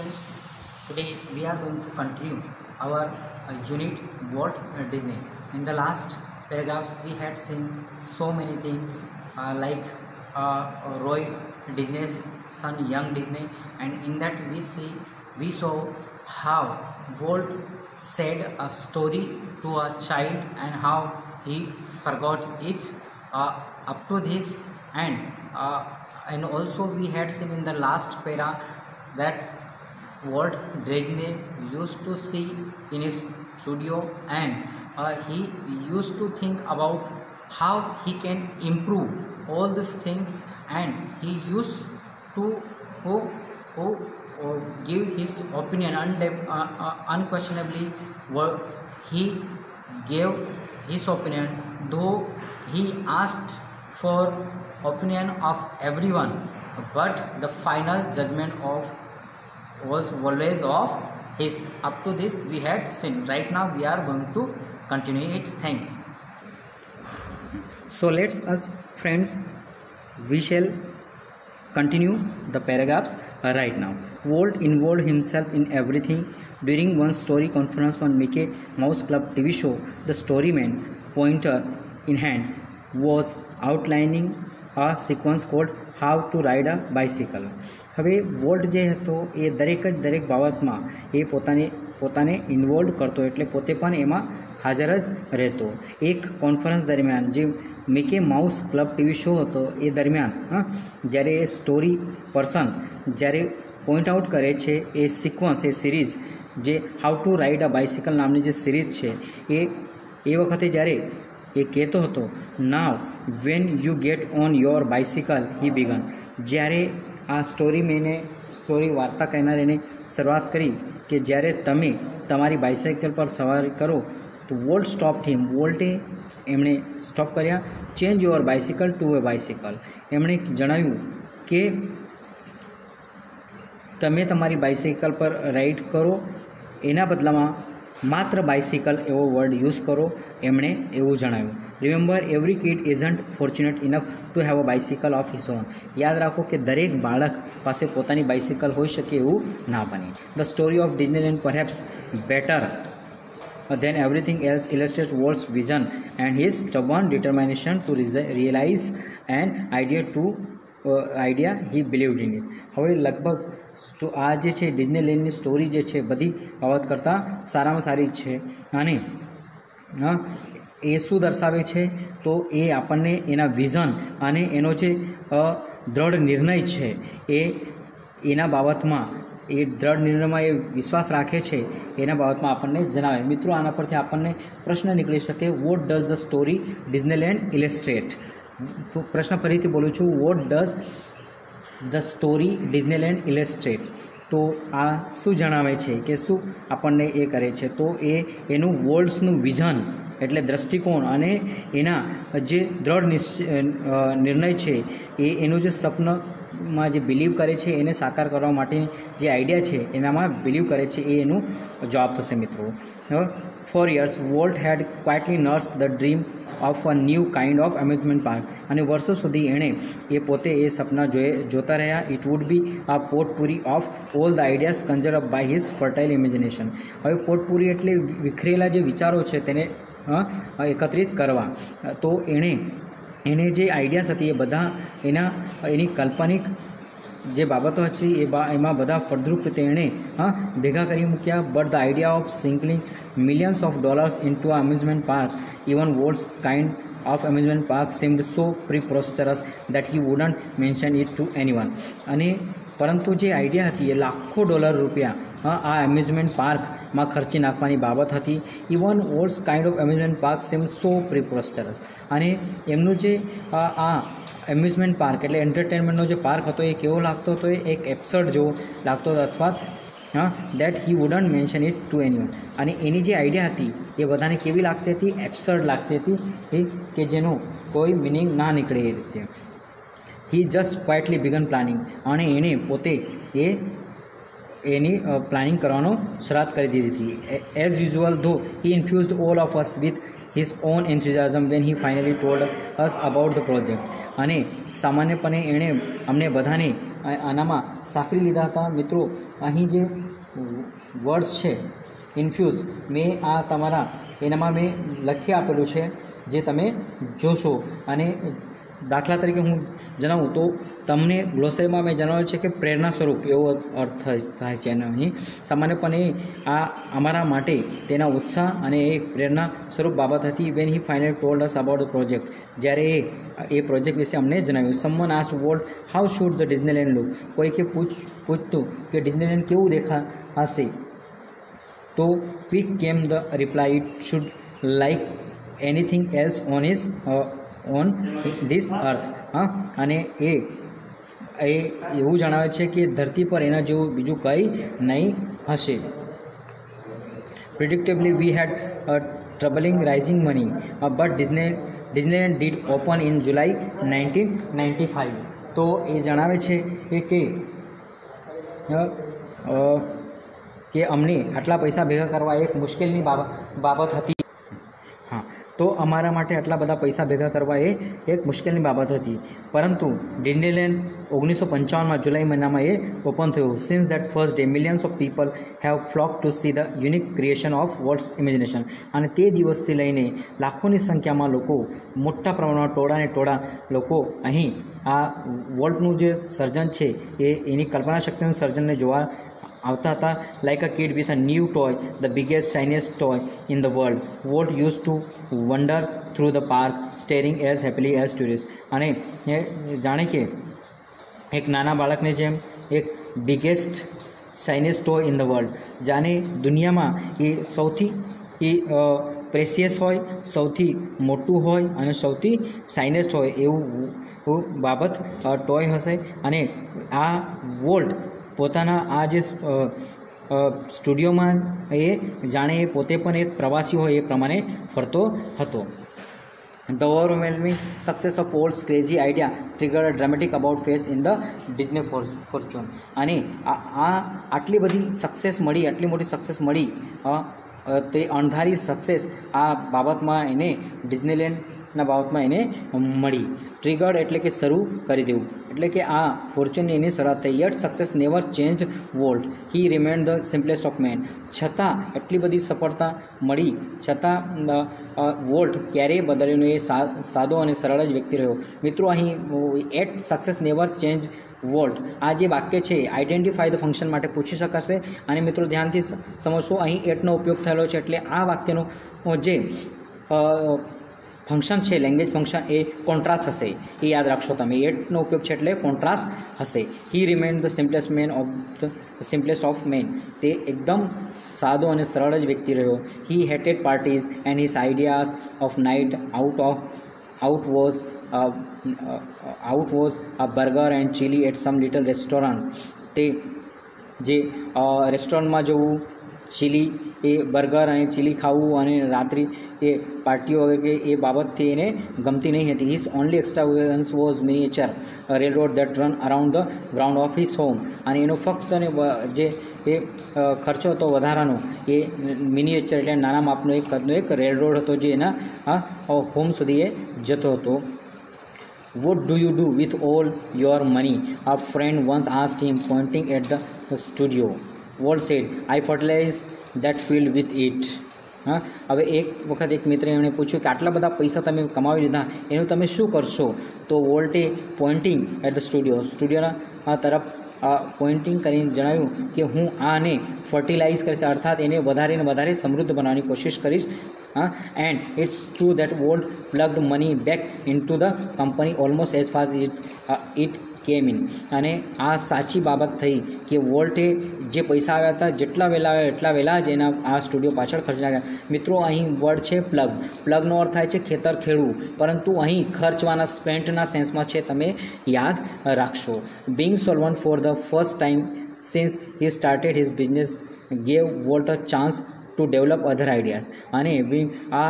Friends, today we are going to continue our unit Walt Disney. In the last paragraphs we had seen so many things like Roy Disney's son young Disney, and in that we saw how Walt said a story to a child and how he forgot it up to this, and also we had seen in the last para that Walt Disney used to see in his studio, and he used to think about how he can improve all these things, and he used to give his opinion unquestionably. He gave his opinion, though he asked for opinion of everyone, but the final judgment of was always of his. Up to this we had seen. Right now we are going to continue it. Thank you. So let's us friends, we shall continue the paragraphs right now. Walt involved himself in everything. During one story conference on Mickey Mouse Club TV show, the storyman, pointer in hand, was outlining a sequence called How to Ride a Bicycle. હવે volt જે હતો એ દરેક બાબતમાં એ પોતાને involve કરતો, એટલે પોતે પણ એમાં હાજર જ રહેતો. એક કોન્ફરન્સ દરમિયાન જે Mickey mouse club TV show હતો એ દરમિયાન જ્યારે એ સ્ટોરી પર્સન જ્યારે પોઈન્ટ આઉટ કરે છે એ સિક્વન્સ, એ સિરીઝ જે how to ride a bicycle નામની જે સિરીઝ છે એ વખતે જ્યારે એ કહેતો હતો, now when you get on your bicycle he began. જ્યારે આ સ્ટોરી વાર્તા કહેનારીને શરૂઆત કરી કે જ્યારે તમે તમારી બાઇસાઇકલ પર સવારી કરો તો વોલ્ટ સ્ટોપ હિમ, વોલ્ટે એમણે સ્ટોપ કર્યા. Change your bicycle to a bicycle. એમણે જણાવ્યું કે તમે તમારી બાઇસાઇકલ પર રાઇડ કરો, એના બદલામાં માત્ર બાઇસિકલ એવો વર્ડ યુઝ કરો, એમણે એવું જણાવ્યું. Remember, every kid isn't fortunate enough to have a bicycle of his own. યાદ રાખો કે દરેક બાળક પાસે પોતાની બાઇસિકલ હોઈ શકે એવું ના બને. The story of Disneyland perhaps better then everything else illustrates Walt's vision and his stubborn determination to realize an idea he believed in it. હવે લગભગ આ જે છે ડિઝનીલેન્ડની સ્ટોરી જે છે બધી બાબત કરતાં સારામાં સારી છે, અને એ શું દર્શાવે છે તો એ આપણને એના વિઝન અને એનો જે દ્રઢ નિર્ણય છે એના બાબતમાં, એ દ્રઢ નિર્ણયમાં એ વિશ્વાસ રાખે છે એના બાબતમાં આપણને જણાવે. મિત્રો, આના પરથી આપણને પ્રશ્ન નીકળી શકે, what does the story Disneyland illustrate. તો પ્રશ્ન ફરીથી બોલું છું, what does the story Disneyland illustrate. તો આ શું જણાવે છે કે શું આપણને એ કરે છે, તો એનું વોલ્ટ્સનું વિઝન એટલે દ્રષ્ટિકોણ અને એના જે દ્રઢ નિર્ણય છે એનું જે સપનમાં જે બિલીવ કરે છે એને સાકાર કરવા માટેની જે આઈડિયા છે એનામાં બિલીવ કરે છે, એનું જવાબ થશે મિત્રો. For years, Walt had quietly nursed the dream of a new kind of amusement park. અને વર્ષો સુધી એણે પોતે એ સપના જોતા રહ્યા. It would be a potpourri of all the ideas conjure up by his fertile imagination. હવે પોટપુરી એટલે વિખરેલા જે વિચારો છે તેને એકત્રિત કરવા. તો એને જે આઈડિયાઝ હતી એ બધા એની કાલ્પનિક જે બાબતો હતી એમાં બધા ફળદ્રુપ રીતે એણે ભેગા કરી મૂક્યા. But the idea of sinking millions of dollars into an amusement park, even Walt's kind of amusement park, seemed so preposterous that he wouldn't mention it to anyone. અને પરંતુ જે આઈડિયા હતી એ લાખો ડોલર રૂપિયા આ એમ્યુઝમેન્ટ પાર્કમાં ખર્ચી નાખવાની બાબત હતી. Even Walt's kind of amusement park seemed so preposterous. અને એમનું જે આ એમ્યુઝમેન્ટ પાર્ક એટલે એન્ટરટેનમેન્ટનો જે પાર્ક હતો એ કેવો લાગતો હતો, એ એક એબ્સર્ડ જેવો લાગતો હતો, અથવા that he wouldn't mention it to anyone. અને એની જે આઈડિયા હતી એ બધાને કેવી લાગતી હતી, એબ્સર્ડ લાગતી હતી, કે જેનો કોઈ મિનિંગ ના નીકળે એ રીતે. હી જસ્ટ ક્વાઇટલી બિગન પ્લાનિંગ. અને એણે પોતે એની પ્લાનિંગ કરવાનો શરૂઆત કરી દીધી હતી. As usual though he infused all of us with his own enthusiasm when he finally told us about the project. અને સામાન્યપણે એણે અમને બધાને આનામાં સાંકળી લીધા હતા. મિત્રો અહીં જે વર્ડ્સ છે ઇન્ફ્યુઝ મેં આ તમારા એનામાં મેં લખી આપેલું છે જે તમે જોશો. અને દાખલા તરીકે હું જણાવું તો તમને ગ્લોસરીમાં મેં જણાવ્યું છે કે પ્રેરણા સ્વરૂપ એવો અર્થ થાય છે. અને અહીં સામાન્યપણે આ અમારા માટે તેના ઉત્સાહ અને એક પ્રેરણા સ્વરૂપ બાબત હતી. When he finally told us about the project, જ્યારે એ પ્રોજેક્ટ વિશે અમને જણાવ્યું. Someone asked volt how should the Disneyland look, કોઈકે પૂછતું કે ડિઝનીલેન્ડ કેવું દેખાશે, તો ક્વિક કેમ the reply it should like anything else on this અર્થ. અને એ એવું જણાવે છે કે ધરતી પર એના જેવું બીજું કંઈ નહીં હશે. Predictably we had troubling raising money but Disneyland did open in July 1995. તો એ જણાવે છે કે અમને આટલા પૈસા ભેગા કરવા એક મુશ્કેલની બાબત હતી. હા, તો અમારા માટે આટલા બધા પૈસા ભેગા કરવા એ એક મુશ્કેલની બાબત હતી. પરંતુ ડિઝનીલેન્ડ 1955 જુલાઈ મહિનામાં એ ઓપન થયું. Since that first day millions of people have flock to see the unique creation of Walt's imagination. અને તે દિવસથી લઈને લાખોની સંખ્યામાં લોકો, મોટા પ્રમાણમાં ટોળા લોકો અહીં આ વોલ્ટનું જે સર્જન છે એની કલ્પના શક્તિનું સર્જનને જોવા આવતા હતા. Like a kid with a new toy, the biggest shiniest toy in the world, Walt use to wander through the park staring as happily as tourist. અને એ જાણે કે એક નાના બાળકને જેમ એક biggest shiniest toy in the world, જાણે દુનિયામાં એ સૌથી પ્રેસિયસ હોય, સૌથી મોટું હોય અને સૌથી શાઇનેસ્ટ હોય એવું બાબત ટોય હશે. અને આ વોલ્ટ પોતાના આ જે સ્ટુડિયોમાં એ જાણે એ પોતે પણ એક પ્રવાસી હોય એ પ્રમાણે ફરતો હતો. The overwhelming success of Walt's crazy idea triggered a dramatic about face in the Disney fortune. અને આટલી બધી સક્સેસ મળી, આટલી મોટી સક્સેસ મળી, તે અણધારી સક્સેસ આ બાબતમાં એને ડિઝનીલેન્ડના બાબતમાં એને મળી. ટ્રિગર્ડ એટલે કે શરૂ કરી દેવું, એટલે કે આ ફોર્ચ્યુનની એની શરૂઆત થઈ. Yet success never change Walt, he remained the simplest of men. છતાં એટલી બધી સફળતા મળી છતાં વોલ્ટ ક્યારેય બદલ્યો નહીં, એ સાદો અને સરળ જ વ્યક્તિ રહ્યો. મિત્રો અહીં at success never change Walt આ જે વાક્ય છે આઈડેન્ટિફાઈ ધ ફંક્શન માટે પૂછી શકાશે. અને મિત્રો ધ્યાનથી સમજશો, અહીં એટનો ઉપયોગ થયેલો છે એટલે આ વાક્યનો જે ફંક્શન છે લેંગ્વેજ ફંક્શન એ કોન્ટ્રાસ્ટ હશે, એ યાદ રાખશો તમે. એટનો ઉપયોગ છે એટલે કોન્ટ્રાસ્ટ હશે. He remained the simplest of men, તે એકદમ સાદો અને સરળ જ વ્યક્તિ રહ્યો. He hated parties and his ideas of night out was a burger and chili at some little restaurant. તે જે રેસ્ટોરન્ટમાં જવું, ચીલી એ બર્ગર અને ચીલી ખાવું અને રાત્રિ એ પાર્ટીઓ વગેરે એ બાબતથી એને ગમતી નહીં હતી. His only extravagance was miniature railroad that run around the ground of his home. અને એનો ફક્ત જે એ ખર્ચો હતો વધારાનો એ મિનિએચર એટલે નાના માપનો એક કદનો એક રેલરોડ હતો જે એના હોમ સુધી એ જતો હતો. What do you do with all your money? A friend once asked him, pointing at the studio. Walt said, I fertilize that field with it. હવે એક વખત એક મિત્રે એમણે પૂછ્યું કે આટલા બધા પૈસા તમે કમાવી લીધા એનું તમે શું કરશો? તો વોલ્ટે પોઇન્ટિંગ એટ ધ સ્ટુડિયોના તરફ પોઇન્ટિંગ કરીને જણાવ્યું કે હું આને ફર્ટિલાઇઝ કરીશ, અર્થાત એને વધારે ને વધારે સમૃદ્ધ બનાવવાની કોશિશ કરીશ. And it's true that Walt plugged money back into the company almost as fast as it came in. અને આ સાચી બાબત થઈ કે વોલ્ટે જે પૈસા આવ્યા હતા જેટલા વહેલા આવ્યા એટલા વહેલા જ એના આ સ્ટુડિયો પાછળ ખર્ચ લાગ્યા. મિત્રો અહીં વર્ડ છે પ્લગ. પ્લગનો અર્થ થાય છે ખેતર ખેડવું, પરંતુ અહીં ખર્ચવાના સ્પેન્ટના સેન્સમાં છે, તમે યાદ રાખશો. Bing solvent for the first time since he started his business gave volt a chance to develop other ideas. અને આ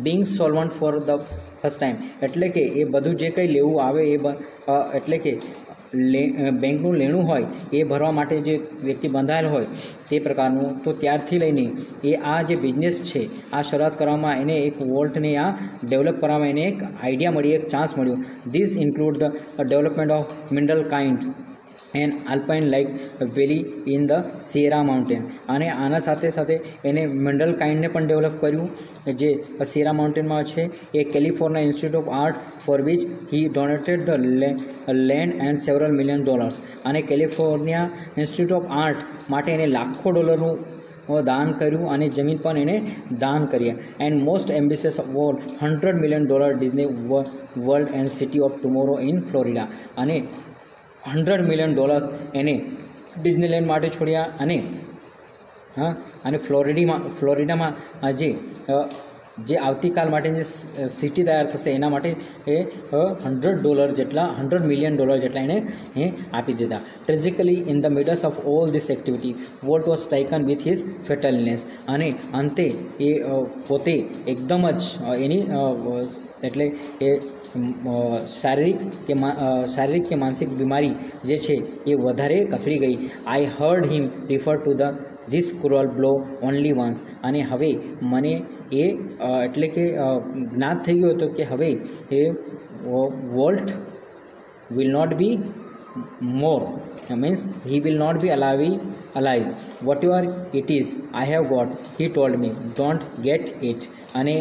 Bing solvent for the first time એટલે કે એ બધું જે કંઈ લેવું આવે એ એટલે કે બેંકનું લેણું હોય એ ભરવા માટે જે વ્યક્તિ બંધાયેલ હોય તે પ્રકારનું. તો ત્યારથી લઈને એ આ જે બિઝનેસ છે આ શરૂઆત કરવામાં એને એક વોલ્ટને આ ડેવલપ કરવામાં એને એક આઈડિયા મળી, એક ચાન્સ મળ્યો. This include the development of mineral kind and alpine like valley in the Sierra mountain. અને આના સાથે સાથે એને મિનરલ કાઇન્ડને પણ ડેવલપ કર્યું જે સિયેરા માઉન્ટેનમાં છે. એ California Institute of Art for which he donated the land and several $million. અને કેલિફોર્નિયા ઇન્સ્ટિટ્યૂટ ઓફ આર્ટ માટે એને લાખો ડોલરનું દાન કર્યું અને જમીન પણ એને દાન કર્યા. And most ambitious of all $100 million Disney world and city of tomorrow in Florida. અને $100 million એને ડિઝનીલેન્ડ માટે છોડ્યા. અને ફ્લોરિડામાં જે આવતીકાલ માટે જે સિટી તૈયાર થશે એના માટે એ $100 million જેટલા એને આપી દીધા. Tragically in the middles of all this activity Walt was taken with his fatal illness. અને અંતે એ પોતે એકદમ જ એની એટલે એ શારીરિક કે માનસિક બીમારી જે છે એ વધારે કથળી ગઈ. I heard him refer to the this cruel blow only once. અને હવે મને એ એટલે કે જ્ઞાત થઈ ગયો હતો કે હવે એ Walt will not be more means he will not be alive. Whatever it is I have got, he told me, don't get it. અને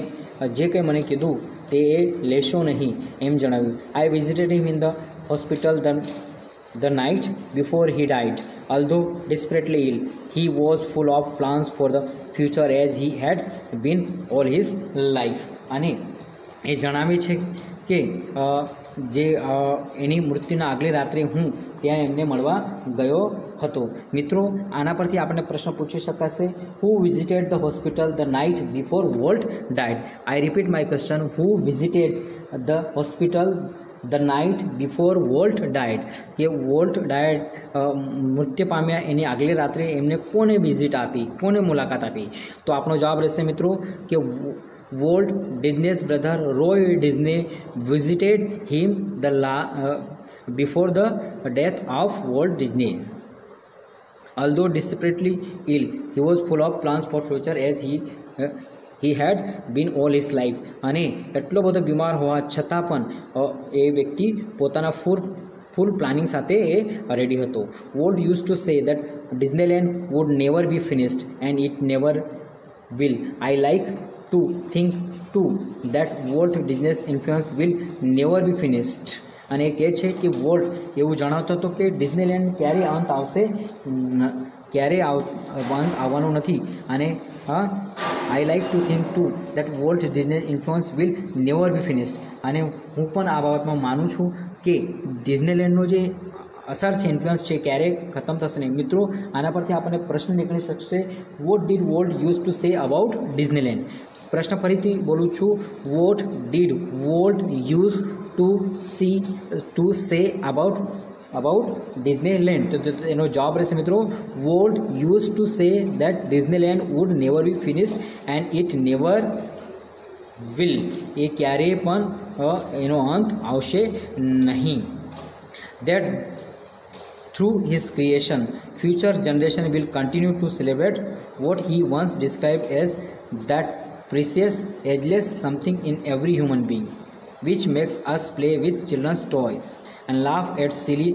જે કંઈ મને કીધું તે એ લેશો નહીં એમ જણાવ્યું. I visited him in the hospital the night before he died. Although desperately ill, he was full of plans for the future as he had been all his life. અને એ જણાવે છે કે જે એની મૃત્યુના આગલી રાત્રે હું ત્યાં એમને મળવા ગયો હતો. મિત્રો આના પરથી આપણને પ્રશ્ન પૂછી શકાશે, who visited the hospital the night before Walt died? I repeat my question, who visited the hospital the night before Walt died? કે વોલ્ટ ડાયડ મૃત્યુ પામ્યા એની આગલી રાત્રે એમને કોને વિઝિટ આપી, કોને મુલાકાત આપી? તો આપણો જવાબ રહેશે મિત્રો કે Walt Disney's brother Roy Disney visited him before the death of Walt Disney. Although desperately ill, he was full of plans for future as he had been all his life. અને એટલો બધો બીમાર હોવા છતાં પણ એ વ્યક્તિ પોતાના ફૂલ પ્લાનિંગ સાથે એ રેડી હતો. Walt used to say that Disneyland would never be finished and it never will. I like to think too that Walt Disney's influence will never be finished. અને કહે છે કે વોલ્ટ એવું જણાવતો હતો કે ડિઝનીલેન્ડ ક્યારે અંત આવશે, ક્યારે અંત આવવાનું નથી. અને I like to think two that Walt Disney influence will never be finished. અને હું પણ આ બાબતમાં માનું છું કે ડિઝનીલેન્ડનો જે અસર છે, ઇન્ફ્લુઅન્સ છે, ક્યારેય ખતમ થશે નહીં. મિત્રો આના પરથી આપણને પ્રશ્ન નીકળી શકશે, what did Walt use to say about Disneyland? પ્રશ્ન ફરીથી બોલું છું, what did Walt use to say about Disneyland? તો એનો જવાબ રહેશે મિત્રો, Walt use to say that Disneyland would never be finished and it never will. એ ક્યારેય પણ એનો અંત આવશે નહીં. That through his creation, future generation will continue to celebrate what he once described as that precious, ageless something in every human being, which makes us play with children's toys and laugh at silly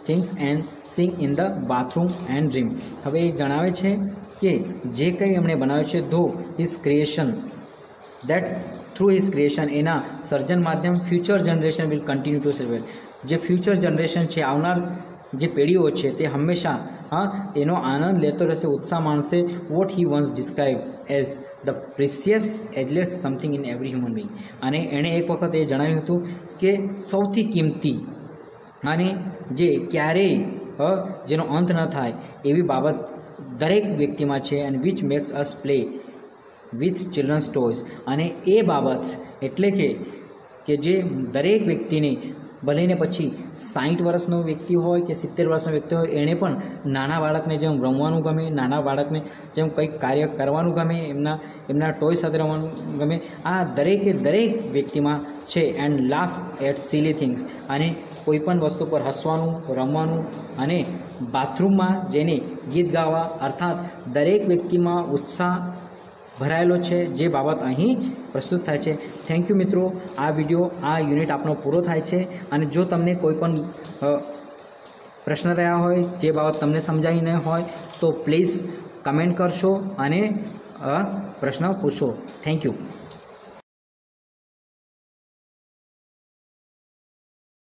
things and sing in the bathroom and dream. હવે એ જણાવે છે કે જે કંઈ એમણે બનાવ્યું છે, ધો his creation, that through his creation, એના સર્જન માધ્યમ future generation will continue to celebrate. જે ફ્યુચર જનરેશન છે, આવનાર જે પેઢીઓ છે તે હંમેશા એનો આનંદ લેતો રહેશે, ઉત્સાહ માણશે. What he once describe as the precious ageless something in every human being. અને એણે એક વખત એ જણાવ્યું હતું કે સૌથી કિંમતી અને જે ક્યારેય જેનો અંત ન થાય એવી બાબત દરેક વ્યક્તિમાં છે, અને which makes us play with children's toys. અને એ બાબત એટલે કે જે દરેક વ્યક્તિને, ભલે ને પછી 60 વર્ષનો વ્યક્તિ હોય કે 70 વર્ષનો વ્યક્તિ હોય, એણે પણ નાના બાળકને જેમ રમવાનું ગમે, નાના બાળકને જેમ કંઈક કાર્ય કરવાનું ગમે, એમના ટોય સાથે રમવાનું ગમે, આ દરેક વ્યક્તિમાં છે. And laugh at silly things, અને કોઈપણ વસ્તુ પર હસવાનું, રમવાનું, અને બાથરૂમમાં જઈને ગીત ગાવા, અર્થાત દરેક વ્યક્તિમાં ઉત્સાહ ભરાયેલો છે, જે બાબત અહીં પ્રસ્તુત થાય છે. થેન્ક યુ મિત્રો. આ વિડીયો, આ યુનિટ આપણો પૂરો થાય છે. અને જો તમને કોઈ પણ પ્રશ્ન રહ્યા હોય, જે બાબત તમને સમજાઈ ન હોય તો પ્લીઝ કમેન્ટ કરશો અને પ્રશ્ન પૂછો. Thank you.